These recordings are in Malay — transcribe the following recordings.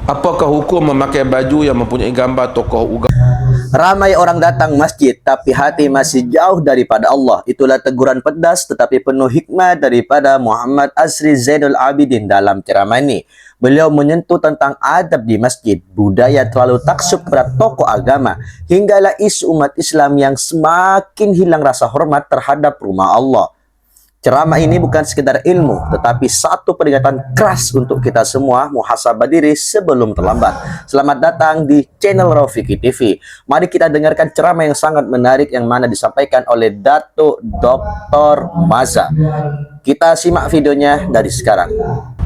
Apakah hukum memakai baju yang mempunyai gambar tokoh agama? Ramai orang datang masjid tapi hati masih jauh daripada Allah. Itulah teguran pedas tetapi penuh hikmah daripada Muhammad Asri Zainul Abidin dalam ceramah ini. Beliau menyentuh tentang adab di masjid, budaya terlalu taksub kepada tokoh agama, hinggalah isu umat Islam yang semakin hilang rasa hormat terhadap rumah Allah. Ceramah ini bukan sekedar ilmu, tetapi satu peringatan keras untuk kita semua muhasabah diri sebelum terlambat. Selamat datang di channel Rafiki TV. Mari kita dengarkan ceramah yang sangat menarik yang mana disampaikan oleh Datuk Dr. Maza. Kita simak videonya dari sekarang.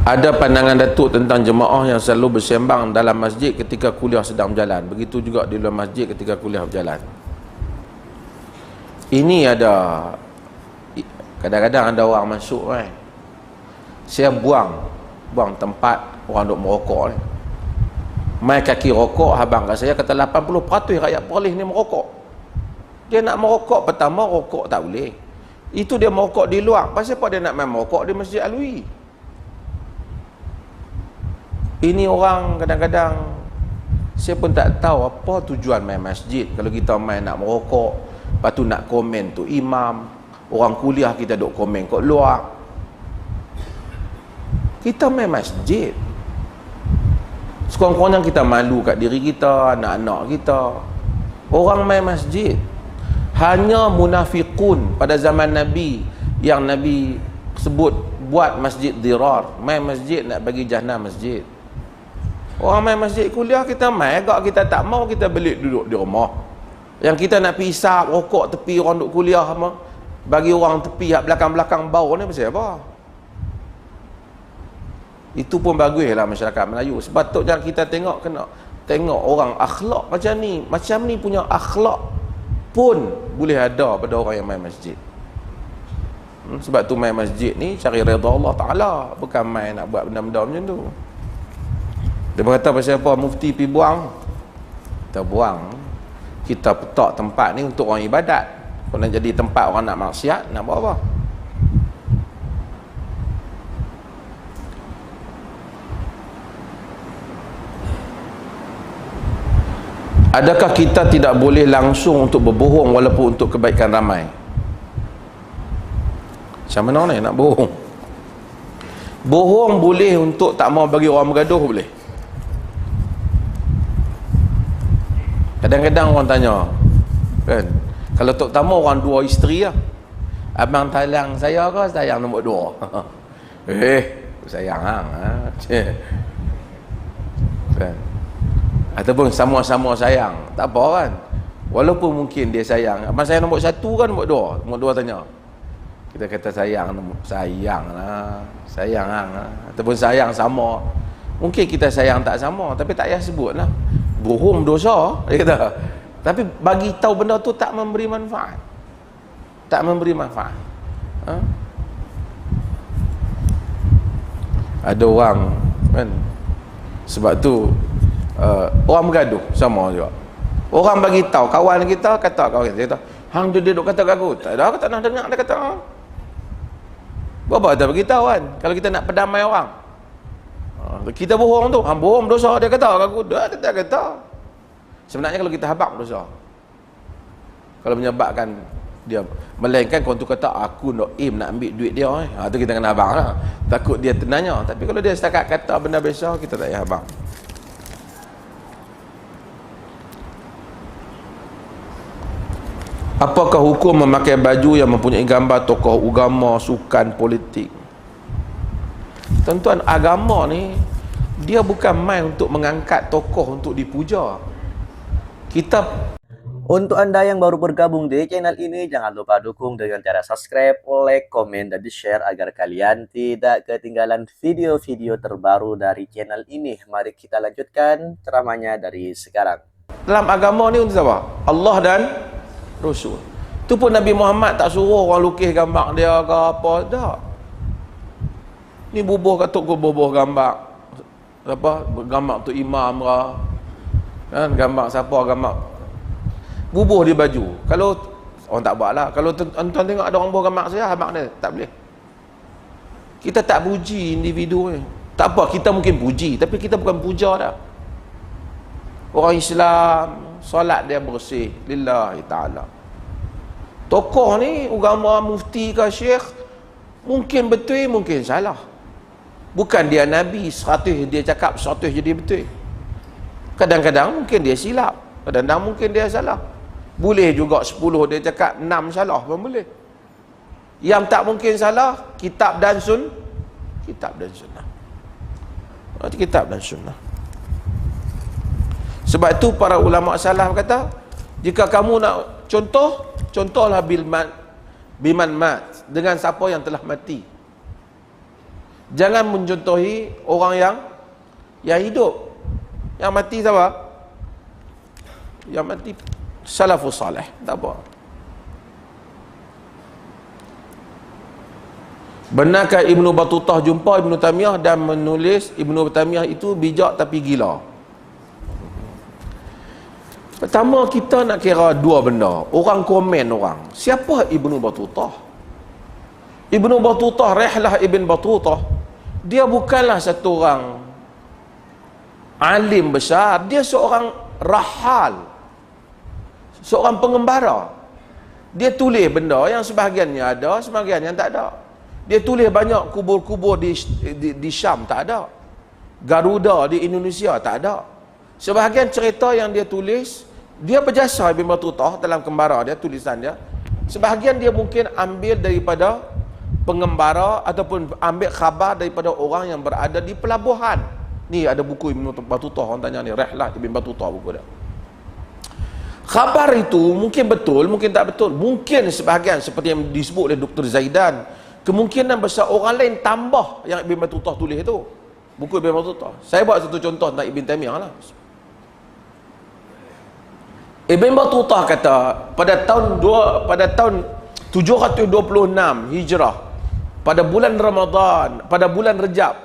Ada pandangan Datuk tentang jemaah yang selalu bersembang dalam masjid ketika kuliah sedang berjalan. Begitu juga di luar masjid ketika kuliah berjalan. Ini ada... Kadang-kadang ada orang masuk kan, saya buang tempat orang duk merokok ni. Mai kaki rokok, abang kat saya kata 80% rakyat Perlis ni merokok. Dia nak merokok, pertama rokok tak boleh. Itu dia merokok di luar. Pasal apa dia nak main merokok di Masjid Alwi? Ini orang kadang-kadang saya pun tak tahu apa tujuan main masjid. Kalau kita main nak merokok, lepas tu nak komen tu imam. Orang kuliah kita duk komen kat luar. Kita main masjid. Sekurang-kurangnya kita malu kat diri kita, anak-anak kita. Orang main masjid. Hanya munafiqun pada zaman Nabi yang Nabi sebut buat masjid dirar. Main masjid nak bagi jahanam masjid. Orang main masjid kuliah kita main, agak kita tak mau kita balik duduk di rumah. Yang kita nak pergi isap rokok tepi orang duk kuliah apa? Bagi orang tepi belakang-belakang bau ni pasal apa? Itu pun baguslah masyarakat Melayu. Sepatutnya kita tengok orang akhlak macam ni. Macam ni punya akhlak pun boleh ada pada orang yang main masjid. Sebab tu main masjid ni cari redha Allah Ta'ala, bukan main nak buat benda-benda macam tu. Dia berkata pasal apa mufti pergi buang? Kita buang. Kita petak tempat ni untuk orang ibadat. Kalau nak jadi tempat orang nak maksiat, nak buat apa? Adakah kita tidak boleh langsung untuk berbohong walaupun untuk kebaikan ramai? Macam mana ni nak bohong? Bohong boleh untuk tak mau bagi orang bergaduh boleh. Kadang-kadang orang tanya, kan? Kalau tok tamu orang dua isteri lah. Abang talang saya ke sayang nombor dua? Sayang hang. Kan? Ataupun sama-sama sayang. Tak apa kan? Walaupun mungkin dia sayang. Abang sayang nombor satu kan nombor dua? Nombor dua tanya. Kita kata sayang lah. Sayang hang. Ataupun sayang sama. Mungkin kita sayang tak sama. Tapi tak payah sebut lah. Bohong dosa. Dia kata. Tapi bagi tahu benda tu tak memberi manfaat. Tak memberi manfaat. Ada orang kan. Sebab tu orang bergaduh sama juga. Orang bagi tahu kawan kita kata kawan kita, hang dia duk kata kat aku. Tak ada, aku tak nak dengar dia kata. Berapa dah bagi tahu kan? Kalau kita nak perdamai orang. Kita bohong tu, hang bohong dosa dia kata kat aku. Dah tak kata. Sebenarnya kalau kita habaq dosa. Kalau menyebabkan dia, melainkan kau tu kata aku nak nak ambil duit dia tu kita kena habaq lah. Takut dia tenanya. Tapi kalau dia setakat kata benda biasa, kita tak payah habaq. Apakah hukum memakai baju yang mempunyai gambar tokoh agama, sukan, politik? Tuan-tuan, agama ni dia bukan main untuk mengangkat tokoh untuk dipuja. Untuk Anda yang baru bergabung di channel ini, jangan lupa dukung dengan cara subscribe, like, komen, dan di-share agar kalian tidak ketinggalan video-video terbaru dari channel ini. Mari kita lanjutkan ceramahnya dari sekarang. Dalam agama ni untuk siapa? Allah dan Rasul. Tu pun Nabi Muhammad tak suruh orang lukis gambar dia ke apa. Tak. Ni bubuh katuk ke bubuh gambar. Apa? Gambar tu imam ke. Kan? Gambar siapa gambar. Bubuh di baju. Kalau orang tak buat lah. Kalau tuan-tuan tengok ada orang bubuh gambar saya, habaq dia. Tak boleh. Kita tak puji individu ni. Tak apa, kita mungkin puji, tapi kita bukan puja dah. Orang Islam solat dia bersih lillahi ta'ala. Tokoh ni agama, mufti ke syekh, mungkin betul, mungkin salah. Bukan dia Nabi 100 dia cakap 100 jadi betul. Kadang-kadang mungkin dia silap, kadang-kadang mungkin dia salah. Boleh juga 10 dia cakap 6 salah pun boleh. Yang tak mungkin salah kitab dan sunnah. Kitab dan sunnah. Kitab dan sunnah. Sebab itu para ulama salaf kata, jika kamu nak contohlah biman mat, dengan siapa yang telah mati. Jangan mencontohi orang yang hidup. Yang mati siapa? Yang mati salafus salih. Tak apa. Benarkah Ibnu Battutah jumpa Ibnu Taimiyah dan menulis Ibnu Taimiyah itu bijak tapi gila? Pertama, kita nak kira dua benda. Orang komen orang. Siapa Ibnu Battutah? Ibnu Battutah, Rihlah Ibn Battutah, dia bukanlah satu orang alim besar. Dia seorang rahal. Seorang pengembara. Dia tulis benda yang sebahagiannya ada, sebahagian yang tak ada. Dia tulis banyak kubur-kubur di Syam, tak ada. Garuda di Indonesia, tak ada. Sebahagian cerita yang dia tulis, dia berjasa Ibn Battutah dalam kembara dia, tulisan dia. Sebahagian dia mungkin ambil daripada pengembara ataupun ambil khabar daripada orang yang berada di pelabuhan. Ni ada buku Ibn Battutah, orang tanya ni, Rihlah Ibn Battutah buku dia. Khabar itu mungkin betul, mungkin tak betul. Mungkin sebahagian seperti yang disebut oleh Dr. Zaidan, kemungkinan besar orang lain tambah yang Ibn Battutah tulis itu. Buku Ibn Battutah. Saya buat satu contoh tentang Ibn Taimiyah lah. Ibn Battutah kata pada tahun 726 Hijrah, pada bulan Ramadan, pada bulan Rejab,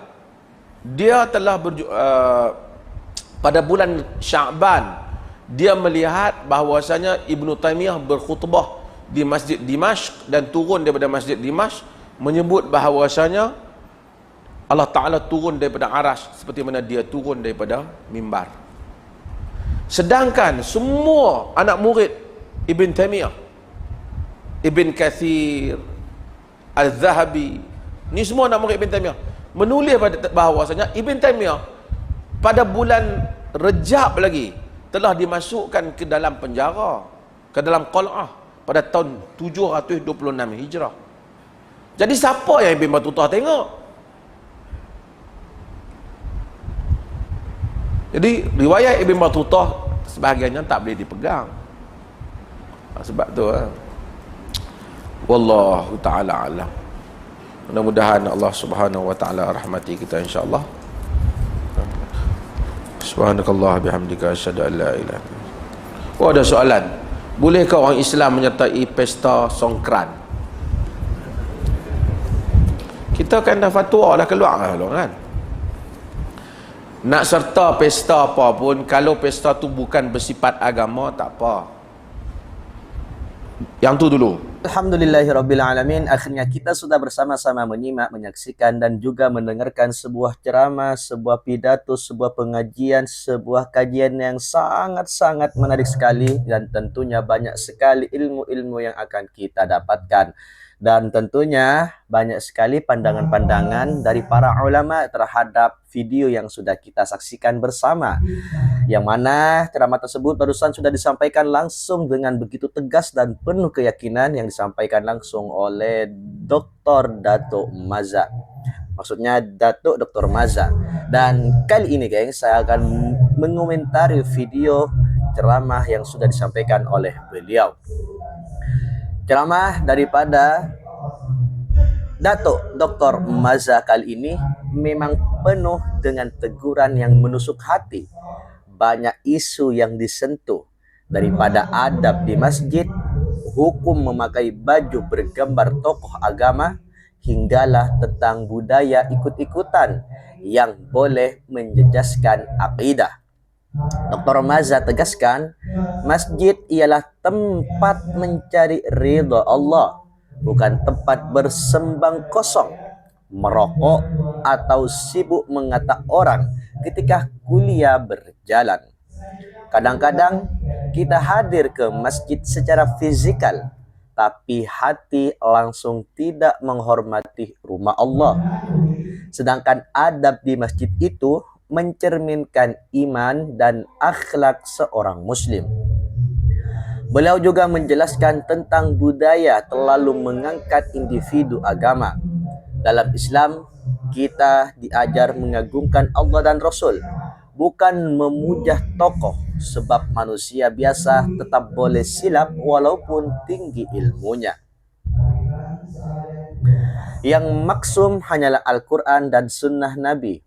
dia telah pada bulan Sya'ban, dia melihat bahawasanya Ibn Taimiyah berkhutbah di Masjid Dimashq dan turun daripada Masjid Dimashq menyebut bahawasanya Allah Ta'ala turun daripada aras seperti mana dia turun daripada mimbar. Sedangkan semua anak murid Ibn Taimiyah, Ibn Kathir, Al-Zahabi, ni semua anak murid Ibn Taimiyah, menulis bahawasanya Ibn Taimiyah pada bulan Rejab lagi telah dimasukkan ke dalam penjara, ke dalam qal'ah pada tahun 726 Hijrah. Jadi siapa yang Ibn Battutah tengok? Jadi riwayat Ibn Battutah sebahagiannya tak boleh dipegang. Sebab tu wallahu ta'ala alam. Mudah-mudahan Allah Subhanahu wa ta'ala rahmati kita insya-Allah. Subhanakallah bihamdika asyhadu an la ilaha illa anta. Oh, ada soalan. Bolehkah orang Islam menyertai pesta songkran? Kita kan dah fatwa dah keluar kan. Nak serta pesta apa pun, kalau pesta tu bukan bersifat agama, tak apa. Yang tu dulu. Alhamdulillahirrabbilalamin. Akhirnya kita sudah bersama-sama menyimak, menyaksikan dan juga mendengarkan sebuah ceramah, sebuah pidato, sebuah pengajian, sebuah kajian yang sangat-sangat menarik sekali, dan tentunya banyak sekali ilmu-ilmu yang akan kita dapatkan. Dan tentunya banyak sekali pandangan-pandangan dari para ulama terhadap video yang sudah kita saksikan bersama. Yang mana ceramah tersebut barusan sudah disampaikan langsung dengan begitu tegas dan penuh keyakinan, yang disampaikan langsung oleh Dr. Datuk Maza. Maksudnya Datuk Dr. Maza. Dan kali ini geng, saya akan mengomentari video ceramah yang sudah disampaikan oleh beliau. Ceramah daripada Datuk Dr. Maza kali ini memang penuh dengan teguran yang menusuk hati. Banyak isu yang disentuh, daripada adab di masjid, hukum memakai baju bergambar tokoh agama, hinggalah tentang budaya ikut-ikutan yang boleh menjejaskan akidah. Dr. Maza tegaskan, masjid ialah tempat mencari ridha Allah, bukan tempat bersembang kosong. merokok, atau sibuk mengatak orang ketika kuliah berjalan. Kadang-kadang kita hadir ke masjid secara fisikal, tapi hati langsung tidak menghormati rumah Allah. Sedangkan adab di masjid itu mencerminkan iman dan akhlak seorang muslim. Beliau juga menjelaskan tentang budaya terlalu mengangkat individu agama. Dalam Islam, kita diajar mengagungkan Allah dan Rasul, bukan memujah tokoh, sebab manusia biasa tetap boleh silap walaupun tinggi ilmunya. Yang maksum hanyalah Al-Quran dan Sunnah Nabi.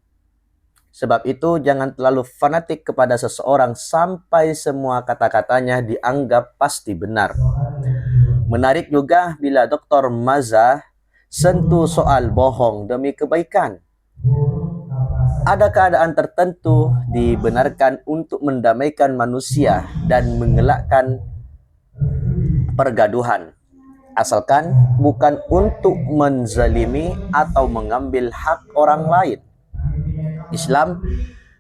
Sebab itu jangan terlalu fanatik kepada seseorang sampai semua kata-katanya dianggap pasti benar. Menarik juga bila Dr. Maza sentuh soal bohong demi kebaikan. Ada keadaan tertentu dibenarkan untuk mendamaikan manusia dan mengelakkan pergaduhan, asalkan bukan untuk menzalimi atau mengambil hak orang lain. Islam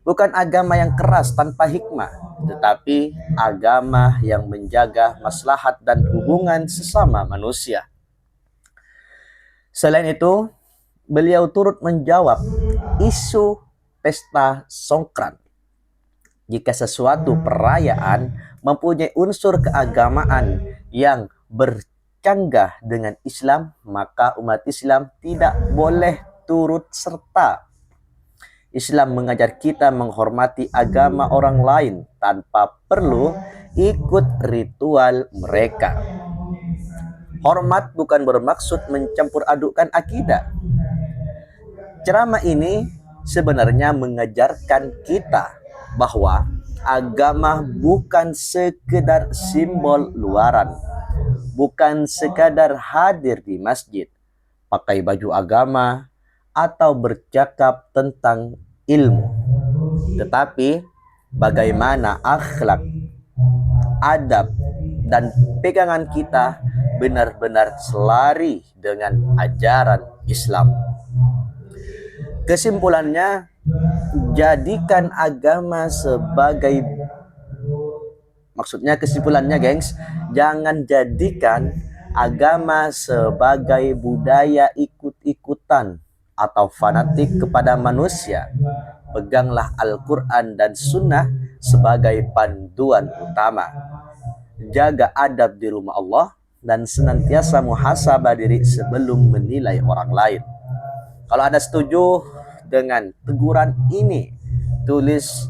bukan agama yang keras tanpa hikmah, tetapi agama yang menjaga maslahat dan hubungan sesama manusia. Selain itu, beliau turut menjawab isu pesta songkran. Jika sesuatu perayaan mempunyai unsur keagamaan yang bercanggah dengan Islam, maka umat Islam tidak boleh turut serta. Islam mengajar kita menghormati agama orang lain tanpa perlu ikut ritual mereka. Hormat bukan bermaksud mencampur adukkan akidah. Ceramah ini sebenarnya mengajarkan kita bahwa agama bukan sekedar simbol luaran, bukan sekadar hadir di masjid, pakai baju agama, atau bercakap tentang ilmu, tetapi bagaimana akhlak, adab, dan pegangan kita benar-benar selari dengan ajaran Islam. Kesimpulannya, jadikan agama sebagai, kesimpulannya gengs, jangan jadikan agama sebagai budaya ikut-ikutan atau fanatik kepada manusia. Peganglah Al-Quran dan Sunnah sebagai panduan utama. Jaga adab di rumah Allah dan senantiasa muhasabah diri sebelum menilai orang lain. Kalau Anda setuju dengan teguran ini, tulis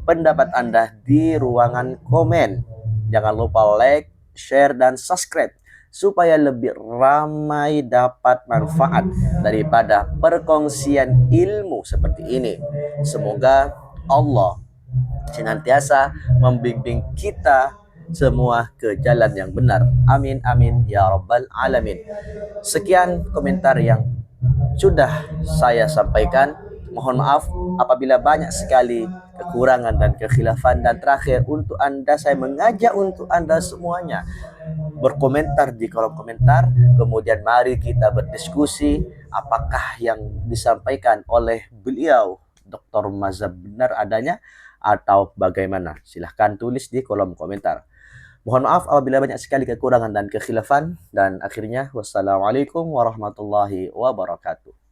pendapat Anda di ruangan komen. Jangan lupa like, share, dan subscribe supaya lebih ramai dapat manfaat daripada perkongsian ilmu seperti ini. Semoga Allah senantiasa membimbing kita semua ke jalan yang benar. Amin amin ya rabbal alamin. Sekian komentar yang sudah saya sampaikan. Mohon maaf apabila banyak sekali kekurangan dan kekhilafan. Dan terakhir, untuk Anda, saya mengajak untuk Anda semuanya berkomentar di kolom komentar. Kemudian mari kita berdiskusi apakah yang disampaikan oleh beliau Dr. Maza benar adanya atau bagaimana. Silahkan tulis di kolom komentar. Mohon maaf apabila banyak sekali kekurangan dan kekhilafan. Dan akhirnya, wassalamualaikum warahmatullahi wabarakatuh.